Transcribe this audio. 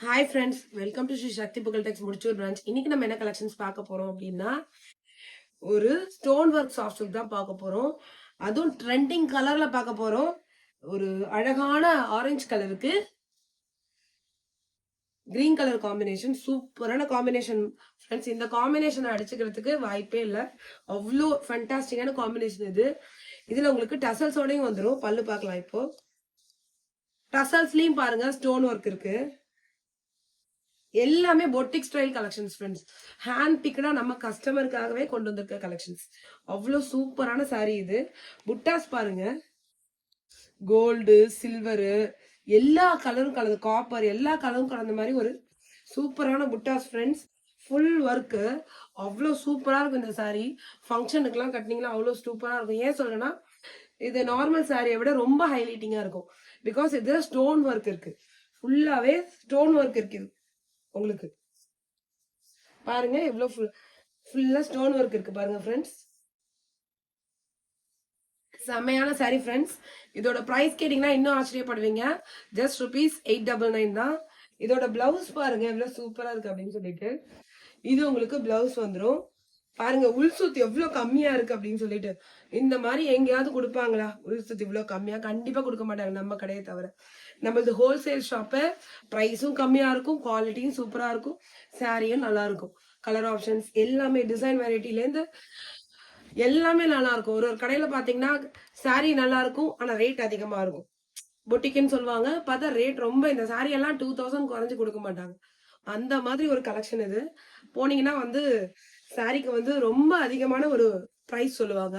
Hi friends, welcome to Sri Shakti Pugazh Tex Mudichur branch. இன்னைக்கு நம்ம என்ன கலெக்ஷன்ஸ் பார்க்க போறோம் அப்படின்னா, ஒரு ஸ்டோன் ஒர்க் சாஃப்ட் சில்க் தான் பார்க்க போறோம். அதுவும் ட்ரெண்டிங் கலர்ல பார்க்க போறோம். ஒரு அழகான ஆரஞ்சு கலருக்கு கிரீன் கலர் காம்பினேஷன், சூப்பரான காம்பினேஷன் ஃப்ரெண்ட்ஸ். இந்த காம்பினேஷனை அடிச்சுக்கிறதுக்கு வாய்ப்பே இல்லை. அவ்வளோ ஃபண்டாஸ்டிக்கான காம்பினேஷன் இது. இதுல உங்களுக்கு டசல்ஸோடையும் வந்துடும். பல்லு பார்க்கலாம். இப்போ டசல்ஸ்லயும் பாருங்க ஸ்டோன் ஒர்க் இருக்கு. எல்லாமே boutique style collections friends. Hand பிக்டா நம்ம கஸ்டமருக்காகவே கொண்டு வந்திருக்க கலெக்ஷன்ஸ். அவ்வளோ சூப்பரான சாரீ இது. புட்டாஸ் பாருங்க, கோல்டு, சில்வரு, எல்லா கலரும் கலந்து, காப்பர், எல்லா கலரும் கலந்த மாதிரி ஒரு சூப்பரான புட்டாஸ் ஃப்ரெண்ட்ஸ். ஃபுல் ஒர்க்கு அவ்வளோ சூப்பராக இருக்கும் இந்த சாரீ. ஃபங்க்ஷனுக்குலாம் கட்டினீங்களா அவ்வளோ சூப்பராக இருக்கும். ஏன் சொல்றேன்னா, இது நார்மல் சாரியை விட ரொம்ப ஹைலைட்டிங்காக இருக்கும். பிகாஸ் இதுல ஸ்டோன் ஒர்க் இருக்கு. ஃபுல்லாவே ஸ்டோன் ஒர்க் இருக்கு. உங்களுக்கு பாருங்க எவ்வளவு ஃபுல்லா ஸ்டோன் ஒர்க் இருக்கு பாருங்க ஃப்ரெண்ட்ஸ். செம்மையான சாரி ஃப்ரெண்ட்ஸ். இதோட பிரைஸ் கேட்டீங்கன்னா இன்னும் ஆச்சரியப்படுவீங்க. ஜஸ்ட் ₹899 தான். இதோட பிளவுஸ் பாருங்க எவ்வளவு சூப்பரா இருக்கு அப்படின்னு சொல்லிட்டு. இது உங்களுக்கு பிளவுஸ் வந்துடும். பாருங்க உள் சுத்து எவ்வளவு கம்மியா இருக்கு அப்படின்னு சொல்லிட்டு. இந்த மாதிரி எங்கேயாவது கொடுப்பாங்களா? உள் சுத்து இவ்வளவு கம்மியா கண்டிப்பா கொடுக்க மாட்டாங்க, நம்ம கடையை தவிர. நம்மளது ஹோல்சேல் ஷாப்பு. ப்ரைஸும் கம்மியா இருக்கும், குவாலிட்டியும் சூப்பரா இருக்கும், சாரியும் நல்லா இருக்கும். கலர் ஆப்ஷன்ஸ் எல்லாமே, டிசைன் வெரைட்டிலேருந்து எல்லாமே நல்லா இருக்கும். ஒரு ஒரு கடையில பாத்தீங்கன்னா சாரி நல்லா இருக்கும், ஆனா ரேட் அதிகமா இருக்கும். பொட்டிக்குன்னு சொல்லுவாங்க, பார்த்தா ரேட் ரொம்ப, இந்த சாரி எல்லாம் 2000 குறைஞ்சு கொடுக்க மாட்டாங்க. அந்த மாதிரி ஒரு கலெக்ஷன் இது. போனீங்கன்னா வந்து சாரிக்கு வந்து ரொம்ப அதிகமான ஒரு ப்ரைஸ் சொல்லுவாங்க.